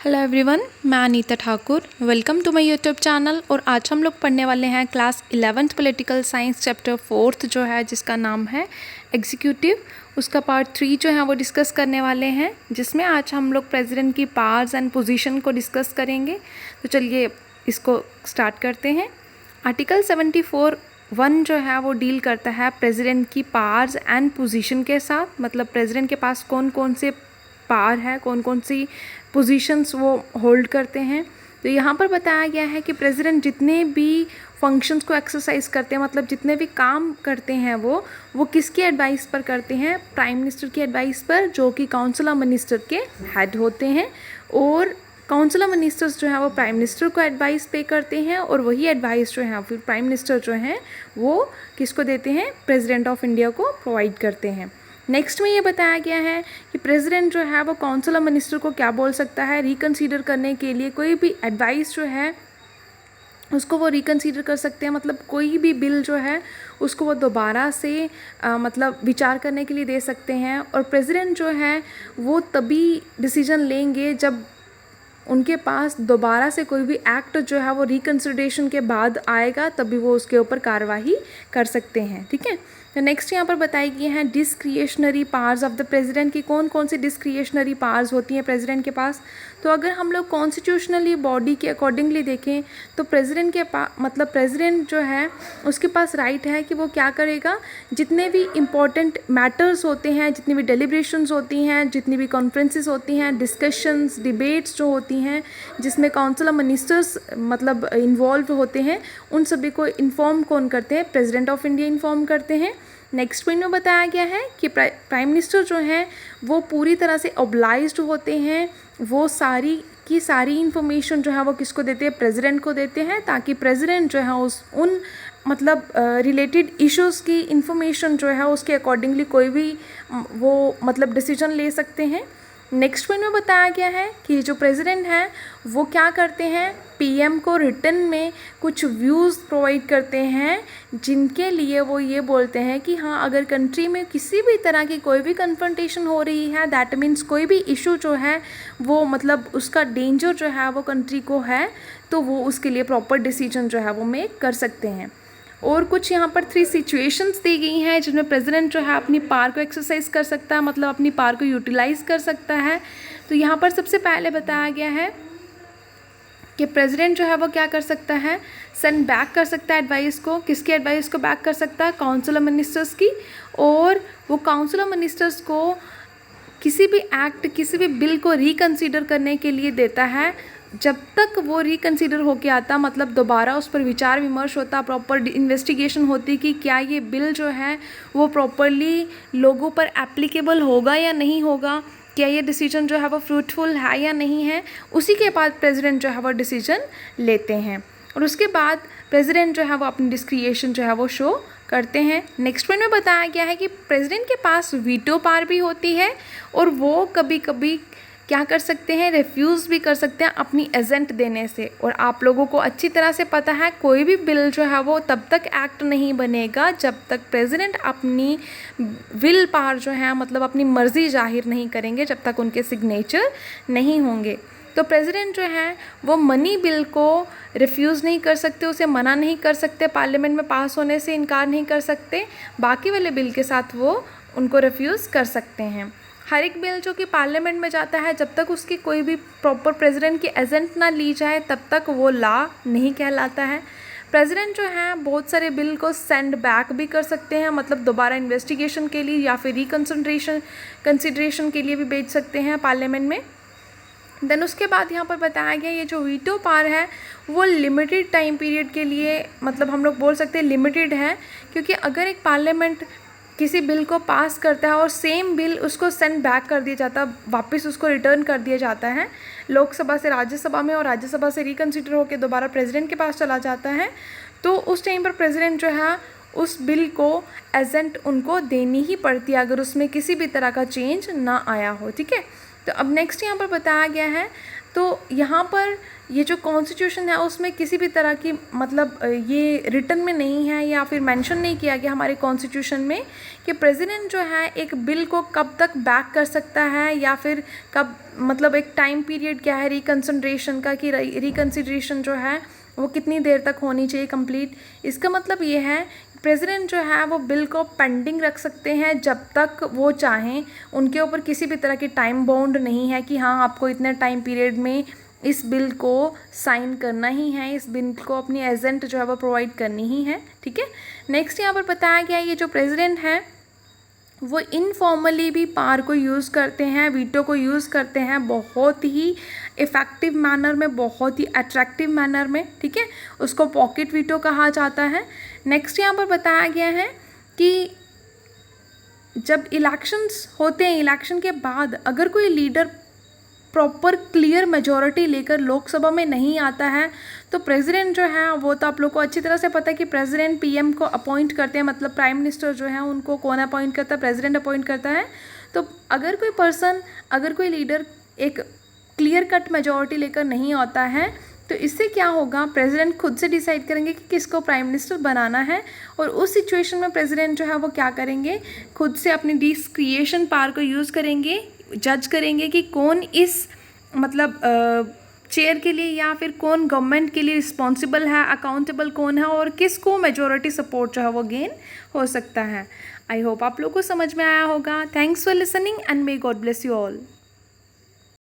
Hello everyone, मैं Anita Thakur. Welcome to my YouTube channel. और आज हम लोग पढ़ने वाले हैं class 11th political science chapter 4th जो है, जिसका नाम है एग्जीक्यूटिव। उसका पार्ट 3 जो है वो डिस्कस करने वाले हैं, जिसमें आज हम लोग प्रेसिडेंट की पावर्स एंड पोजीशन को डिस्कस करेंगे। तो चलिए इसको स्टार्ट करते हैं। आर्टिकल 74(1) जो है वो डील करता है प्रेसिडेंट की पावर्स एंड पोजीशन के साथ। मतलब प्रेसिडेंट के पास कौन कौन से पावर है, कौन कौन सी पोजीशंस वो होल्ड करते हैं। तो यहाँ पर बताया गया है कि प्रेसिडेंट जितने भी फंक्शंस को एक्सरसाइज करते हैं, मतलब जितने भी काम करते हैं वो किसकी एडवाइस पर करते हैं? प्राइम मिनिस्टर की एडवाइस पर, जो कि काउंसिल ऑफ मिनिस्टर के हेड होते हैं। और काउंसिल ऑफ मिनिस्टर्स जो है वो प्राइम मिनिस्टर को एडवाइस पे करते हैं, और वही एडवाइस जो है फिर प्राइम मिनिस्टर जो हैं वो किसको देते हैं? प्रेसिडेंट ऑफ इंडिया को प्रोवाइड करते हैं। नेक्स्ट में ये बताया गया है कि प्रेसिडेंट जो है वो काउंसिल ऑफ मिनिस्टर को क्या बोल सकता है? रिकंसीडर करने के लिए कोई भी एडवाइस जो है उसको वो रिकंसीडर कर सकते हैं। मतलब कोई भी बिल जो है उसको वो दोबारा से मतलब विचार करने के लिए दे सकते हैं। और प्रेसिडेंट जो है वो तभी डिसीजन लेंगे जब उनके पास दोबारा से कोई भी एक्ट जो है वो रिकंसिडरेशन के बाद आएगा, तभी वो उसके ऊपर कार्रवाई कर सकते हैं। ठीक है। तो नेक्स्ट यहाँ पर बताई गई हैं डिस्क्रिएशनरी पावर्स ऑफ द प्रेसिडेंट की कौन कौन सी डिस्क्रिएशनरी पावर्स होती हैं प्रेसिडेंट के पास। तो अगर हम लोग कॉन्स्टिट्यूशनली बॉडी के अकॉर्डिंगली देखें तो प्रेसिडेंट के पास मतलब प्रेसिडेंट जो है उसके पास राइट है कि वो क्या करेगा, जितने भी इम्पॉर्टेंट मैटर्स होते हैं, जितनी भी डेलिब्रेशंस होती हैं, जितनी भी कॉन्फ्रेंसेस होती हैं, डिस्कशंस, डिबेट्स जो होती हैं जिसमें काउंसिल ऑफ मिनिस्टर्स मतलब इन्वॉल्व होते हैं, उन सभी को इन्फॉर्म कौन करते हैं? प्रेसिडेंट ऑफ इंडिया इन्फॉर्म करते हैं। नेक्स्ट पॉइंट में बताया गया है कि प्राइम मिनिस्टर जो हैं वो पूरी तरह से ऑब्लाइज्ड होते हैं, वो सारी की सारी इन्फॉर्मेशन जो है वो किसको देते हैं? प्रेसिडेंट को देते हैं, ताकि प्रेसिडेंट जो है उन मतलब रिलेटेड इश्यूज़ की इन्फॉर्मेशन जो है उसके अकॉर्डिंगली कोई भी वो मतलब डिसीजन ले सकते हैं। नेक्स्ट पॉइंट में बताया गया है कि जो प्रेसिडेंट हैं वो क्या करते हैं? पीएम को रिटन में कुछ व्यूज़ प्रोवाइड करते हैं, जिनके लिए वो ये बोलते हैं कि हाँ, अगर कंट्री में किसी भी तरह की कोई भी कन्फ्रंटेशन हो रही है, दैट मीन्स कोई भी इशू जो है वो मतलब उसका डेंजर जो है वो कंट्री को है, तो वो उसके लिए प्रॉपर डिसीजन जो है वो मेक कर सकते हैं। और कुछ यहाँ पर 3 सिचुएशंस दी गई हैं जिनमें प्रेसिडेंट जो है अपनी पावर को एक्सरसाइज कर सकता है, मतलब अपनी पावर को यूटिलाइज़ कर सकता है। तो यहाँ पर सबसे पहले बताया गया है कि प्रेसिडेंट जो है वो क्या कर सकता है? सेंड बैक कर सकता है एडवाइस को। किसकी एडवाइस को बैक कर सकता है? काउंसिल ऑफ मिनिस्टर्स की। और वो काउंसिल ऑफ मिनिस्टर्स को किसी भी एक्ट, किसी भी बिल को रिकंसीडर करने के लिए देता है। जब तक वो रिकंसीडर होके आता, मतलब दोबारा उस पर विचार विमर्श होता, प्रॉपर इन्वेस्टिगेशन होती कि क्या ये बिल जो है वो प्रॉपरली लोगों पर एप्लीकेबल होगा या नहीं होगा, क्या ये डिसीजन जो है वो फ्रूटफुल है या नहीं है, उसी के बाद प्रेसिडेंट जो है वो डिसीजन लेते हैं। और उसके बाद प्रेसिडेंट जो है वो अपनी डिस्क्रिएशन जो है वो शो करते हैं। नेक्स्ट पॉइंट में बताया गया है कि प्रेसिडेंट के पास वीटो पावर भी होती है, और वो कभी कभी क्या कर सकते हैं? रिफ्यूज़ भी कर सकते हैं अपनी एजेंट देने से। और आप लोगों को अच्छी तरह से पता है कोई भी बिल जो है वो तब तक एक्ट नहीं बनेगा जब तक प्रेसिडेंट अपनी विल पावर जो है मतलब अपनी मर्ज़ी जाहिर नहीं करेंगे, जब तक उनके सिग्नेचर नहीं होंगे। तो प्रेसिडेंट जो है वो मनी बिल को रिफ्यूज़ नहीं कर सकते, उसे मना नहीं कर सकते, पार्लियामेंट में पास होने से इनकार नहीं कर सकते। बाकी वाले बिल के साथ वो उनको रिफ्यूज़ कर सकते हैं। हर एक बिल जो कि पार्लियामेंट में जाता है, जब तक उसकी कोई भी प्रॉपर प्रेसिडेंट की एजेंट ना ली जाए तब तक वो लॉ नहीं कहलाता है। प्रेसिडेंट जो है बहुत सारे बिल को सेंड बैक भी कर सकते हैं, मतलब दोबारा इन्वेस्टिगेशन के लिए या फिर कंसिडरेशन के लिए भी भेज सकते हैं पार्लियामेंट में। देन उसके बाद यहाँ पर बताया गया ये जो वीटो पावर है वो लिमिटेड टाइम पीरियड के लिए, मतलब हम लोग बोल सकते हैं लिमिटेड है, क्योंकि अगर एक पार्लियामेंट किसी बिल को पास करता है और सेम बिल उसको सेंड बैक कर दिया जाता, वापस उसको रिटर्न कर दिया जाता है लोकसभा से राज्यसभा में, और राज्यसभा से रिकंसिडर होकर दोबारा प्रेसिडेंट के पास चला जाता है, तो उस टाइम पर प्रेसिडेंट जो है उस बिल को एजेंट उनको देनी ही पड़ती है, अगर उसमें किसी भी तरह का चेंज ना आया हो। ठीक है। तो अब नेक्स्ट यहाँ पर बताया गया है तो यहाँ पर ये जो कॉन्स्टिट्यूशन है उसमें किसी भी तरह की मतलब ये रिटन में नहीं है या फिर मेंशन नहीं किया गया हमारे कॉन्स्टिट्यूशन में कि प्रेसिडेंट जो है एक बिल को कब तक बैक कर सकता है या फिर कब, मतलब एक टाइम पीरियड क्या है रिकन्सिडरेशन का, कि रिकन्सिडरेशन जो है वो कितनी देर तक होनी चाहिए कंप्लीट। इसका मतलब ये है प्रेसिडेंट जो है वो बिल को पेंडिंग रख सकते हैं जब तक वो चाहें, उनके ऊपर किसी भी तरह की टाइम बाउंड नहीं है कि हाँ आपको इतने टाइम पीरियड में इस बिल को साइन करना ही है, इस बिल को अपनी एजेंट जो है वो प्रोवाइड करनी ही है। ठीक है, नेक्स्ट यहाँ पर बताया गया ये जो प्रेसिडेंट है वो इनफॉर्मली भी पावर को यूज़ करते हैं, वीटो को यूज़ करते हैं बहुत ही इफ़ेक्टिव मैनर में, बहुत ही अट्रैक्टिव मैनर में। ठीक है, उसको पॉकेट वीटो कहा जाता है। नेक्स्ट यहाँ पर बताया गया है कि जब इलेक्शंस होते हैं, इलेक्शन के बाद अगर कोई लीडर प्रॉपर क्लियर मेजॉरिटी लेकर लोकसभा में नहीं आता है तो प्रेसिडेंट जो है वो, तो आप लोग को अच्छी तरह से पता है कि प्रेसिडेंट पीएम को अपॉइंट करते हैं, मतलब प्राइम मिनिस्टर जो है उनको कौन अपॉइंट करता है, प्रेसिडेंट अपॉइंट करता है। तो अगर कोई पर्सन, अगर कोई लीडर एक क्लियर कट मेजॉरिटी लेकर नहीं आता है तो इससे क्या होगा, प्रेसिडेंट खुद से डिसाइड करेंगे कि किसको प्राइम मिनिस्टर बनाना है, और उस सिचुएशन में प्रेसिडेंट जो है वो क्या करेंगे, खुद से अपनी डिस्क्रिएशन पावर को यूज़ करेंगे, जज करेंगे कि कौन इस मतलब चेयर के लिए या फिर कौन गवर्नमेंट के लिए रिस्पॉन्सिबल है, अकाउंटेबल कौन है और किसको मेजॉरिटी सपोर्ट जो है वो गेन हो सकता है। आई होप आप लोग को समझ में आया होगा। Thanks for listening and may God bless you all.